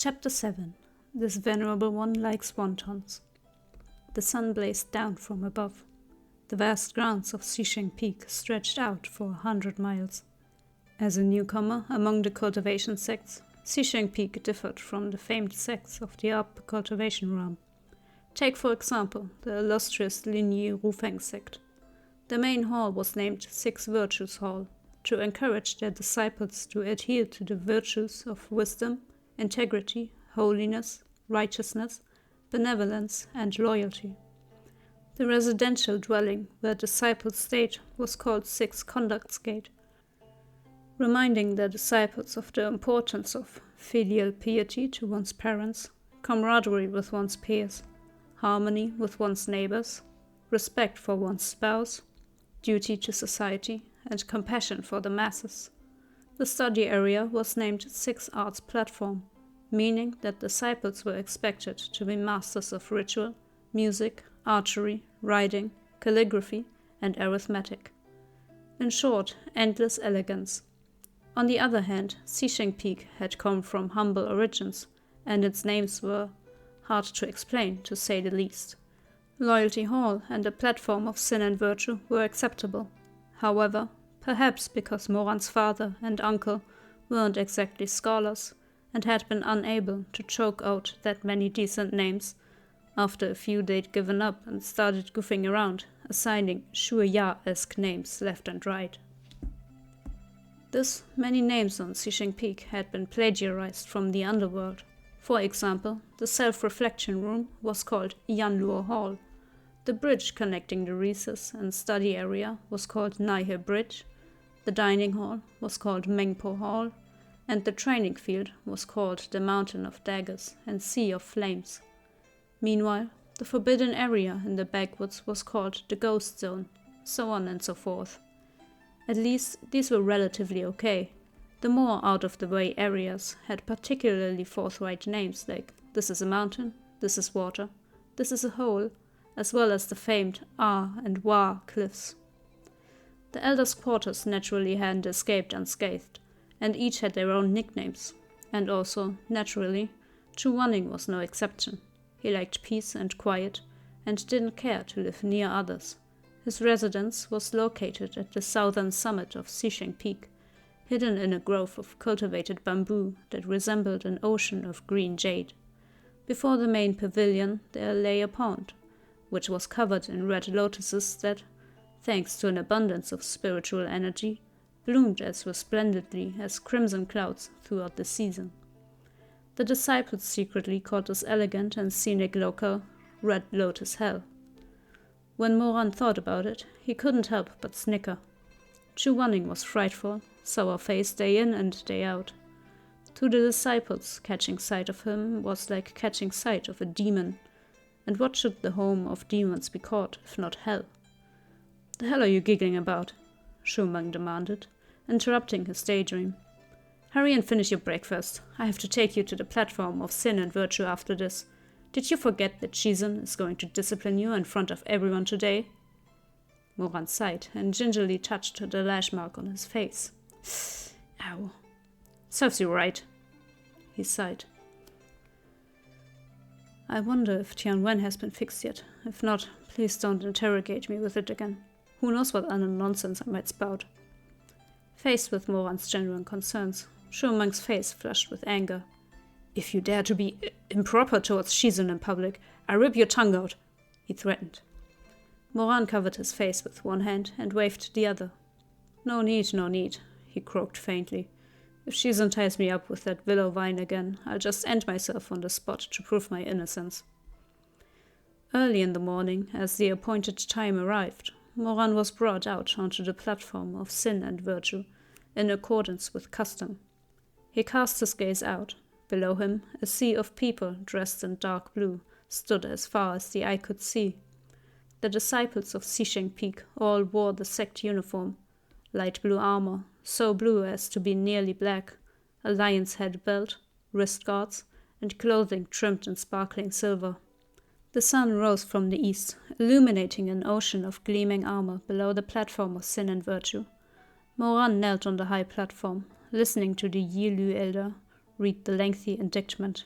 Chapter 7. This venerable one likes wontons. The sun blazed down from above. The vast grounds of Shisheng Peak stretched out for 100 miles. As a newcomer among the cultivation sects, Shisheng Peak differed from the famed sects of the upper cultivation realm. Take, for example, the illustrious Linyi Rufeng sect. The main hall was named Six Virtues Hall, to encourage their disciples to adhere to the virtues of wisdom, integrity, holiness, righteousness, benevolence, and loyalty. The residential dwelling where disciples stayed was called Six Conducts Gate, reminding their disciples of the importance of filial piety to one's parents, camaraderie with one's peers, harmony with one's neighbors, respect for one's spouse, duty to society, and compassion for the masses. The study area was named Six Arts Platform, meaning that disciples were expected to be masters of ritual, music, archery, riding, calligraphy, and arithmetic. In short, endless elegance. On the other hand, Shisheng Peak had come from humble origins, and its names were hard to explain, to say the least. Loyalty Hall and the platform of sin and virtue were acceptable. However, perhaps because Moran's father and uncle weren't exactly scholars and had been unable to choke out that many decent names, after a few they'd given up and started goofing around, assigning Shuya-esque names left and right. Thus, many names on Shisheng Peak had been plagiarized from the underworld. For example, the self-reflection room was called Yanluo Hall. The bridge connecting the recess and study area was called Naihe Bridge, the dining hall was called Mengpo Hall, and the training field was called the Mountain of Daggers and Sea of Flames. Meanwhile, the forbidden area in the backwoods was called the Ghost Zone, so on and so forth. At least, these were relatively okay. The more out-of-the-way areas had particularly forthright names like This is a Mountain, This is Water, This is a Hole, as well as the famed Ah and Wah cliffs. The elders' quarters naturally hadn't escaped unscathed, and each had their own nicknames. And also, naturally, Chu Wanning was no exception. He liked peace and quiet, and didn't care to live near others. His residence was located at the southern summit of Shisheng Peak, hidden in a grove of cultivated bamboo that resembled an ocean of green jade. Before the main pavilion there lay a pond, which was covered in red lotuses that, thanks to an abundance of spiritual energy, bloomed as resplendently as crimson clouds throughout the season. The disciples secretly called this elegant and scenic locale Red Lotus Hell. When Moran thought about it, he couldn't help but snicker. Chu Wanning was frightful, sour-faced day in and day out. To the disciples, catching sight of him was like catching sight of a demon. And what should the home of demons be called, if not hell? "The hell are you giggling about?" Shu Meng demanded, interrupting his daydream. "Hurry and finish your breakfast. I have to take you to the platform of sin and virtue after this. Did you forget that shizun is going to discipline you in front of everyone today?" Moran sighed and gingerly touched the lash mark on his face. "Ow. Serves you right," he sighed. "I wonder if Tianwen has been fixed yet. If not, please don't interrogate me with it again. Who knows what other nonsense I might spout." Faced with Moran's genuine concerns, Shu Meng's face flushed with anger. "If you dare to be improper towards Shizun in public, I rip your tongue out," he threatened. Moran covered his face with one hand and waved the other. No need, he croaked faintly. "If Shizun ties me up with that willow vine again, I'll just end myself on the spot to prove my innocence." Early in the morning, as the appointed time arrived, Moran was brought out onto the platform of sin and virtue, in accordance with custom. He cast his gaze out. Below him, a sea of people dressed in dark blue stood as far as the eye could see. The disciples of Shisheng Peak all wore the sect uniform, light blue armor, so blue as to be nearly black, a lion's head belt, wrist guards, and clothing trimmed in sparkling silver. The sun rose from the east, illuminating an ocean of gleaming armor below the platform of sin and virtue. Moran knelt on the high platform, listening to the Yilu elder read the lengthy indictment.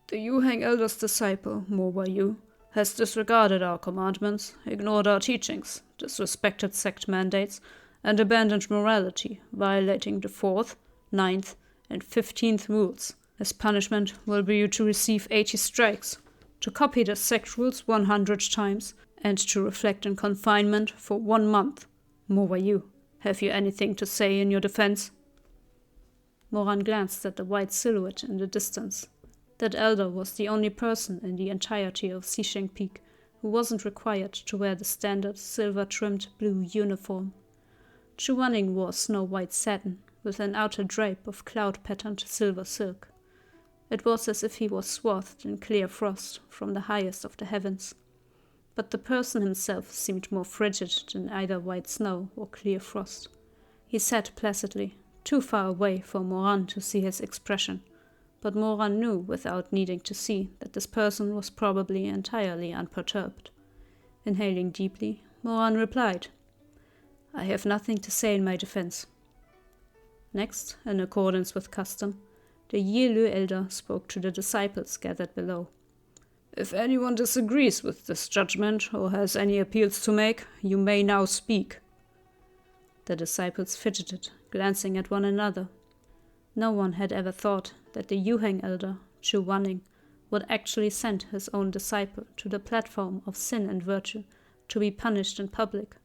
The Yuheng Elder's disciple, Mo Yu, has disregarded our commandments, ignored our teachings, disrespected sect mandates, and abandoned morality, violating the 4th, 9th, and 15th rules. His punishment will be to receive 80 strikes, to copy the sect rules 100 times, and to reflect in confinement for 1 month. Mo Yu, have you anything to say in your defense? Moran glanced at the white silhouette in the distance. That elder was the only person in the entirety of Shisheng Peak who wasn't required to wear the standard silver-trimmed blue uniform. Chu Wanning wore snow-white satin with an outer drape of cloud-patterned silver silk. It was as if he was swathed in clear frost from the highest of the heavens. But the person himself seemed more frigid than either white snow or clear frost. He sat placidly, too far away for Moran to see his expression, but Moran knew without needing to see that this person was probably entirely unperturbed. Inhaling deeply, Moran replied, "I have nothing to say in my defense." Next, in accordance with custom, the Yilu elder spoke to the disciples gathered below. "If anyone disagrees with this judgment or has any appeals to make, you may now speak." The disciples fidgeted, glancing at one another. No one had ever thought that the Yuheng elder, Chu Wanning, would actually send his own disciple to the platform of sin and virtue to be punished in public.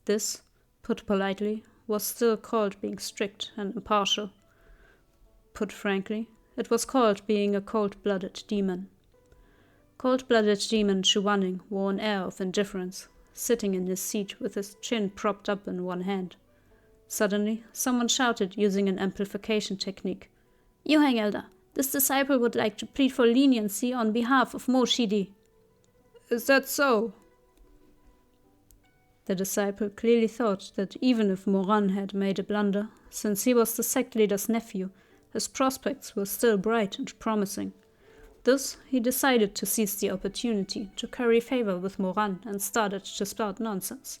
This, put politely, was still called being strict and impartial. Put frankly, it was called being a cold-blooded demon. Cold-blooded demon Chu Wanning wore an air of indifference, sitting in his seat with his chin propped up in one hand. Suddenly, someone shouted using an amplification technique, "Yuheng elder, this disciple would like to plead for leniency on behalf of Mo Shidi." "Is that so?" The disciple clearly thought that even if Moran had made a blunder, since he was the sect leader's nephew, his prospects were still bright and promising. Thus, he decided to seize the opportunity to curry favor with Moran and started to spout nonsense.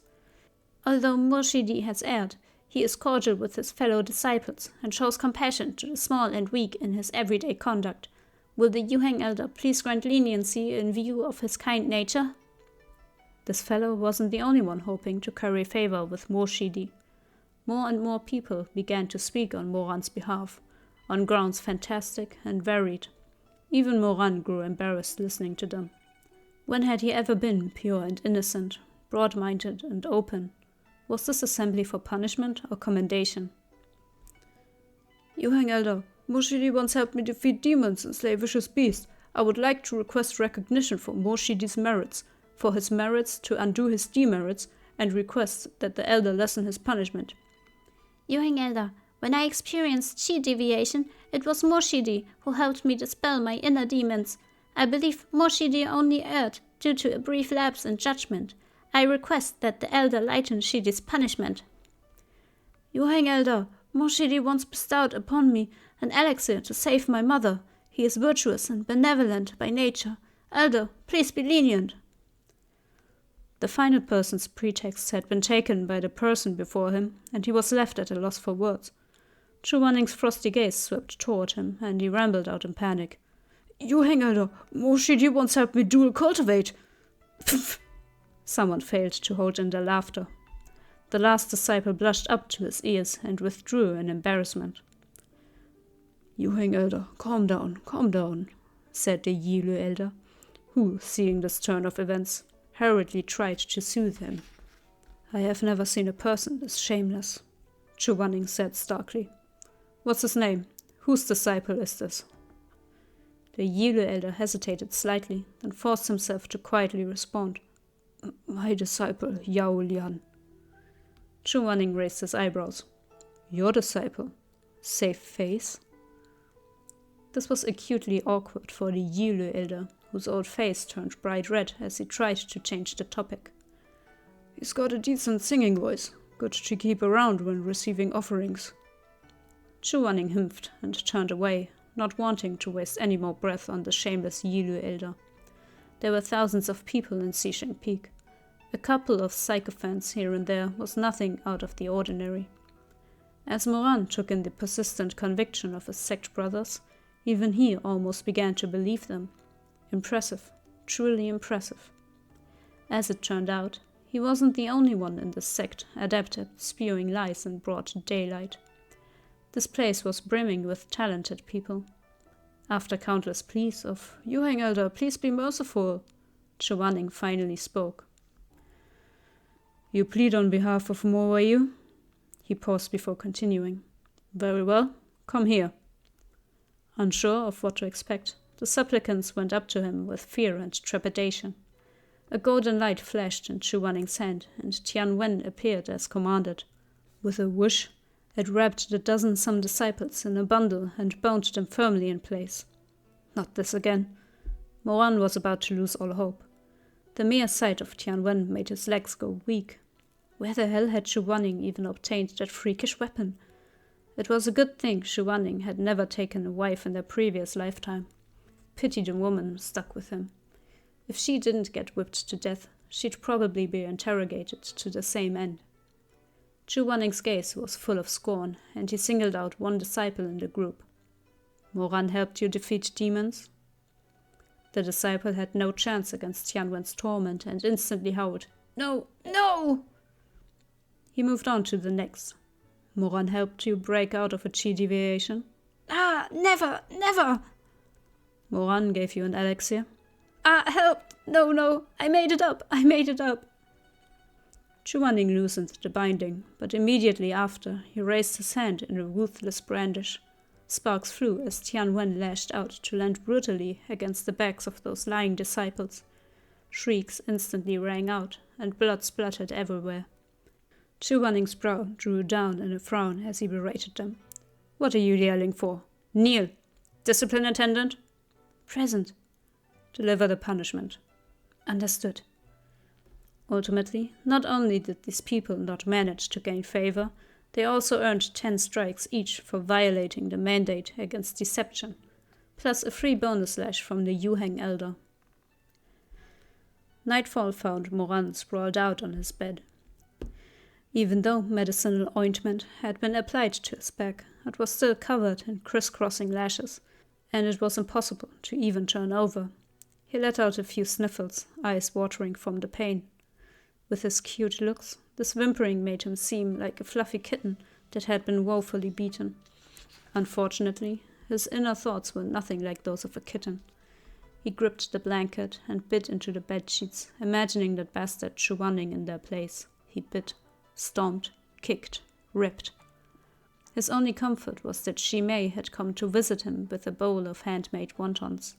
Although Mo Shidi has erred, he is cordial with his fellow disciples and shows compassion to the small and weak in his everyday conduct. Will the Yuheng elder please grant leniency in view of his kind nature? This fellow wasn't the only one hoping to curry favor with Mo Shidi. More and more people began to speak on Moran's behalf, on grounds fantastic and varied. Even Moran grew embarrassed listening to them. When had he ever been pure and innocent, broad-minded and open? Was this assembly for punishment or commendation? "Yuheng elder, Mo Shidi once helped me defeat demons and slay vicious beasts. I would like to request recognition for Mo Shidi's merits, for his merits to undo his demerits, and request that the elder lessen his punishment." "Yuheng elder, when I experienced chi deviation, it was Mo Shidi who helped me dispel my inner demons. I believe Mo Shidi only erred due to a brief lapse in judgment. I request that the elder lighten Shidi's punishment." "Yuheng elder, Mo Shidi once bestowed upon me an elixir to save my mother. He is virtuous and benevolent by nature. Elder, please be lenient." The final person's pretext had been taken by the person before him, and he was left at a loss for words. Chu Wanning's frosty gaze swept toward him, and he rambled out in panic. "Yuheng elder, Mo Shidi once helped me dual cultivate." Someone failed to hold in their laughter. The last disciple blushed up to his ears and withdrew in embarrassment. "Yuheng elder, calm down," said the Yilu elder, who, seeing this turn of events, hurriedly tried to soothe him. "I have never seen a person this shameless," Chu Wanning said starkly. "What's his name? Whose disciple is this?" The Yilu elder hesitated slightly, then forced himself to quietly respond. "My disciple, Yao Lian." Chu Wanning raised his eyebrows. "Your disciple? Safe face?" This was acutely awkward for the Yilu elder, whose old face turned bright red as he tried to change the topic. "He's got a decent singing voice, good to keep around when receiving offerings." Chu Wanning humphed and turned away, not wanting to waste any more breath on the shameless Yilu elder. There were thousands of people in Shisheng Peak. A couple of sycophants here and there was nothing out of the ordinary. As Moran took in the persistent conviction of his sect brothers, Even he almost began to believe them. Impressive, truly impressive. As it turned out, he wasn't the only one in this sect adept at spewing lies in broad daylight. This place was brimming with talented people. After countless pleas of, "Yuheng Elder, please be merciful," Chuaning finally spoke. "You plead on behalf of Mo, were you?" He paused before continuing. "Very well, come here." Unsure of what to expect, the supplicants went up to him with fear and trepidation. A golden light flashed in Chuaning's hand, and Tian Wen appeared as commanded. With a whoosh, it wrapped the dozen-some disciples in a bundle and bound them firmly in place. Not this again. Moran was about to lose all hope. The mere sight of Tian Wen made his legs go weak. Where the hell had Chuaning even obtained that freakish weapon? It was a good thing Chuaning had never taken a wife in their previous lifetime. Pity the woman stuck with him. If she didn't get whipped to death, she'd probably be interrogated to the same end. Chuaning's gaze was full of scorn, and he singled out one disciple in the group. "Moran helped you defeat demons?" The disciple had no chance against Tianwen's torment and instantly howled, "No, no!" He moved on to the next. "Moran helped you break out of a chi deviation?" "Ah, never, never!" "Moran gave you an elixir?" "Ah, help! No, no, I made it up! Chuaning loosened the binding, but immediately after he raised his hand in a ruthless brandish. Sparks flew as Tian Wen lashed out to land brutally against the backs of those lying disciples. Shrieks instantly rang out, and blood spluttered everywhere. Chuaning's brow drew down in a frown as he berated them. "What are you yelling for? Kneel! Discipline attendant?" "Present." "Deliver the punishment." "Understood." Ultimately, not only did these people not manage to gain favor, they also earned 10 strikes each for violating the mandate against deception, plus a free bonus lash from the Yuheng Elder. Nightfall found Moran sprawled out on his bed. Even though medicinal ointment had been applied to his back, it was still covered in crisscrossing lashes, and it was impossible to even turn over. He let out a few sniffles, eyes watering from the pain. With his cute looks, this whimpering made him seem like a fluffy kitten that had been woefully beaten. Unfortunately, his inner thoughts were nothing like those of a kitten. He gripped the blanket and bit into the bedsheets, imagining that bastard Chuaning in their place. He bit, stomped, kicked, ripped. His only comfort was that Shi Mei had come to visit him with a bowl of handmade wontons.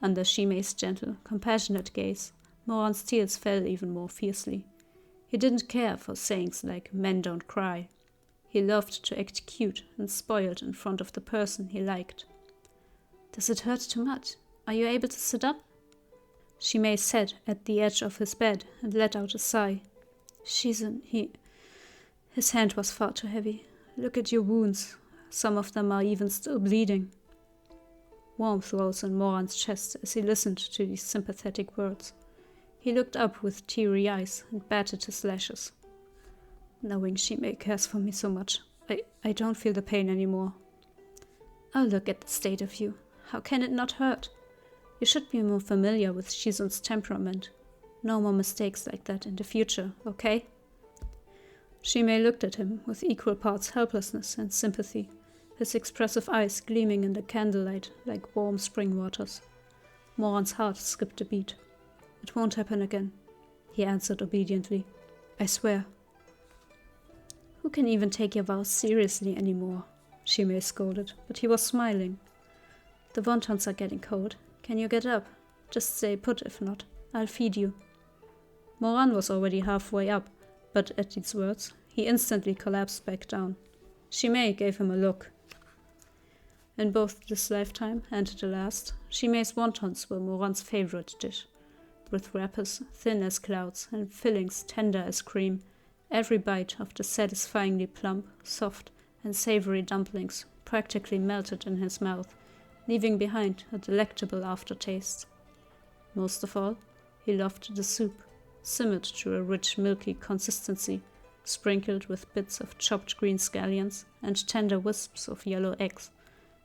Under Shi Mei's gentle, compassionate gaze, Moran's tears fell even more fiercely. He didn't care for sayings like "men don't cry." He loved to act cute and spoiled in front of the person he liked. "Does it hurt too much? Are you able to sit up?" Shi Mei sat at the edge of his bed and let out a sigh. "Shizun, his hand was far too heavy. Look at your wounds. Some of them are even still bleeding." Warmth rose in Moran's chest as he listened to these sympathetic words. He looked up with teary eyes and batted his lashes. "Knowing Shi Mei cares for me so much, I don't feel the pain anymore." "Oh, look at the state of you. How can it not hurt? You should be more familiar with Shizun's temperament. No more mistakes like that in the future, okay?" Shi Mei looked at him with equal parts helplessness and sympathy, his expressive eyes gleaming in the candlelight like warm spring waters. Moran's heart skipped a beat. "It won't happen again," he answered obediently. "I swear." "Who can even take your vows seriously anymore?" Shi Mei scolded, but he was smiling. "The wontons are getting cold. Can you get up? Just stay put if not. I'll feed you." Moran was already halfway up, but at these words, he instantly collapsed back down. Shi Mei gave him a look. In both this lifetime and the last, Shi Mei's wontons were Moran's favorite dish. With wrappers thin as clouds and fillings tender as cream, every bite of the satisfyingly plump, soft, and savory dumplings practically melted in his mouth, leaving behind a delectable aftertaste. Most of all, he loved the soup, simmered to a rich milky consistency, sprinkled with bits of chopped green scallions and tender wisps of yellow eggs,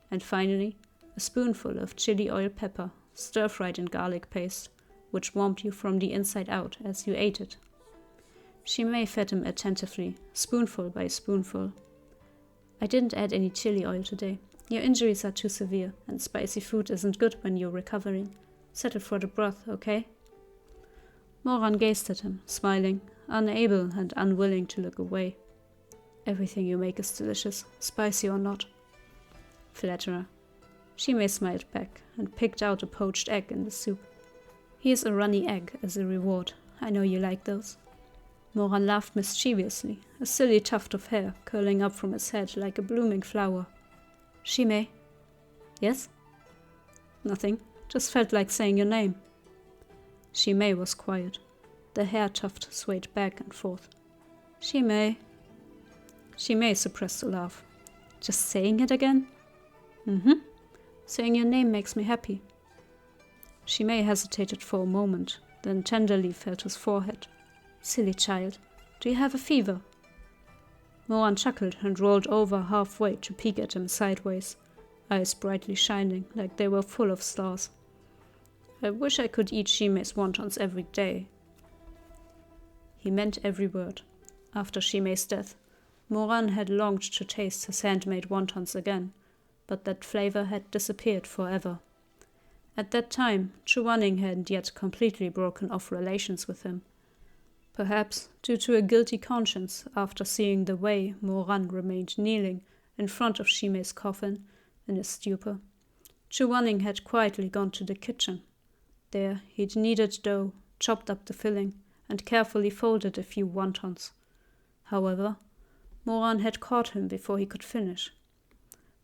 and finally, a spoonful of chili oil pepper, stir-fried in garlic paste, which warmed you from the inside out as you ate it. Shi Mei fed him attentively, spoonful by spoonful. I didn't add any chili oil today. Your injuries are too severe, and spicy food isn't good when you're recovering. Settle for the broth, okay? Moran gazed at him, smiling, unable and unwilling to look away. Everything you make is delicious, spicy or not. Flatterer. Shi Mei smiled back and picked out a poached egg in the soup. Here's a runny egg as a reward. I know you like those. Moran laughed mischievously, a silly tuft of hair curling up from his head like a blooming flower. Shi Mei? Yes? Nothing. Just felt like saying your name. Shi Mei was quiet. The hair tuft swayed back and forth. Shi Mei. Shi Mei suppressed a laugh. Just saying it again? Saying your name makes me happy. Shi Mei hesitated for a moment, then tenderly felt his forehead. Silly child, do you have a fever? Moran chuckled and rolled over halfway to peek at him sideways, eyes brightly shining like they were full of stars. I wish I could eat Shi Mei's wontons every day. He meant every word. After Shi Mei's death, Moran had longed to taste his handmade wontons again, but that flavor had disappeared forever. At that time, Chuaning hadn't yet completely broken off relations with him. Perhaps due to a guilty conscience after seeing the way Moran remained kneeling in front of Shi Mei's coffin in his stupor, Chuaning had quietly gone to the kitchen. There he'd kneaded dough, chopped up the filling, and carefully folded a few wontons. However, Moran had caught him before he could finish.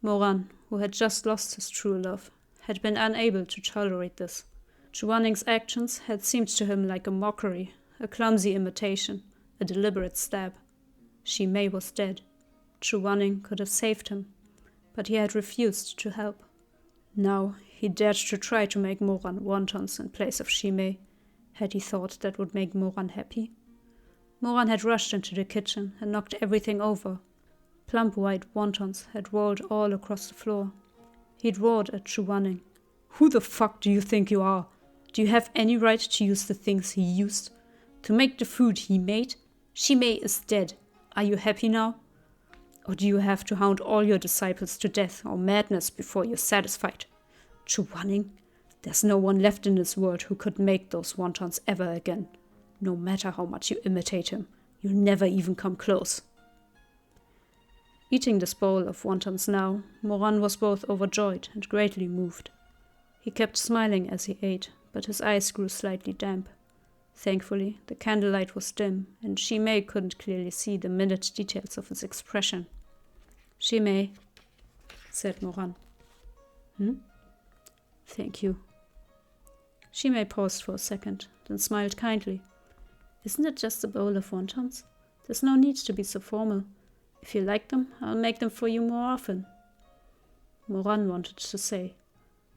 Moran, who had just lost his true love, had been unable to tolerate this. Chuaning's actions had seemed to him like a mockery, a clumsy imitation, a deliberate stab. Shi Mei was dead. Chuaning could have saved him, but he had refused to help. Now he dared to try to make Moran wontons in place of Shi Mei. Had he thought that would make Moran happy? Moran had rushed into the kitchen and knocked everything over. Plump white wontons had rolled all across the floor. He'd roared at Chuaning. Who the fuck do you think you are? Do you have any right to use the things he used? To make the food he made? Shi Mei is dead. Are you happy now? Or do you have to hound all your disciples to death or madness before you're satisfied? Chuaning, there's no one left in this world who could make those wontons ever again. No matter how much you imitate him, you'll never even come close. Eating this bowl of wontons now, Moran was both overjoyed and greatly moved. He kept smiling as he ate, but his eyes grew slightly damp. Thankfully, the candlelight was dim, and Shi Mei couldn't clearly see the minute details of his expression. Shi Mei, said Moran. Thank you. Shi Mei paused for a second, then smiled kindly. Isn't it just a bowl of wontons? There's no need to be so formal. If you like them, I'll make them for you more often. Moran wanted to say,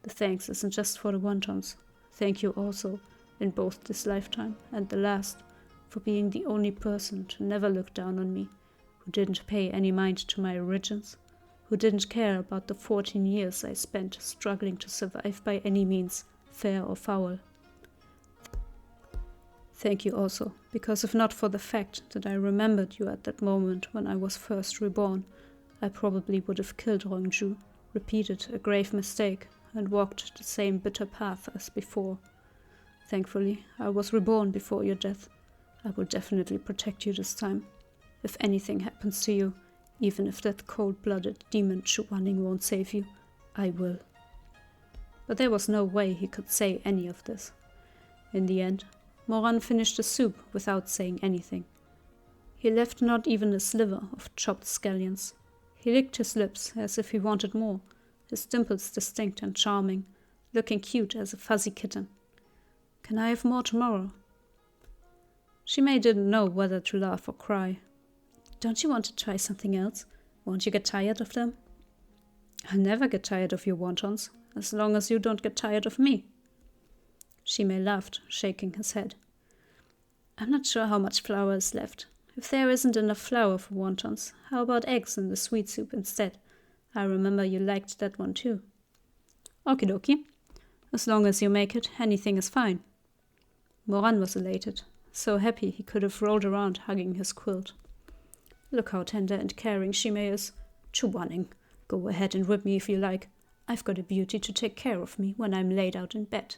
the thanks isn't just for the wontons. Thank you also, in both this lifetime and the last, for being the only person to never look down on me, who didn't pay any mind to my origins, who didn't care about the 14 years I spent struggling to survive by any means, fair or foul. Thank you also, because if not for the fact that I remembered you at that moment when I was first reborn, I probably would have killed Rongju, repeated a grave mistake, and walked the same bitter path as before. Thankfully, I was reborn before your death. I will definitely protect you this time. If anything happens to you, even if that cold-blooded demon Chuaning won't save you, I will. But there was no way he could say any of this. In the end, Moran finished the soup without saying anything. He left not even a sliver of chopped scallions. He licked his lips as if he wanted more, his dimples distinct and charming, looking cute as a fuzzy kitten. Can I have more tomorrow? Shi Mei didn't know whether to laugh or cry. Don't you want to try something else? Won't you get tired of them? I'll never get tired of your wontons, as long as you don't get tired of me. Shi Mei laughed, shaking his head. I'm not sure how much flour is left. If there isn't enough flour for wontons, how about eggs in the sweet soup instead? I remember you liked that one too. Okie dokie. As long as you make it, anything is fine. Moran was elated, so happy he could have rolled around hugging his quilt. Look how tender and caring Shi Mei is. Chuwaning. Go ahead and whip me if you like. I've got a beauty to take care of me when I'm laid out in bed.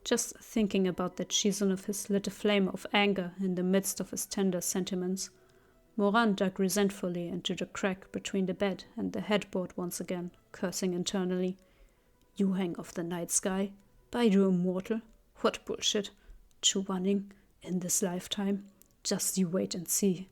Just thinking about that shizun of his lit a flame of anger in the midst of his tender sentiments. Moran dug resentfully into the crack between the bed and the headboard once again, cursing internally. You hang off the night sky? Baidu immortal? What bullshit. Chuwaning. In this lifetime. Just you wait and see.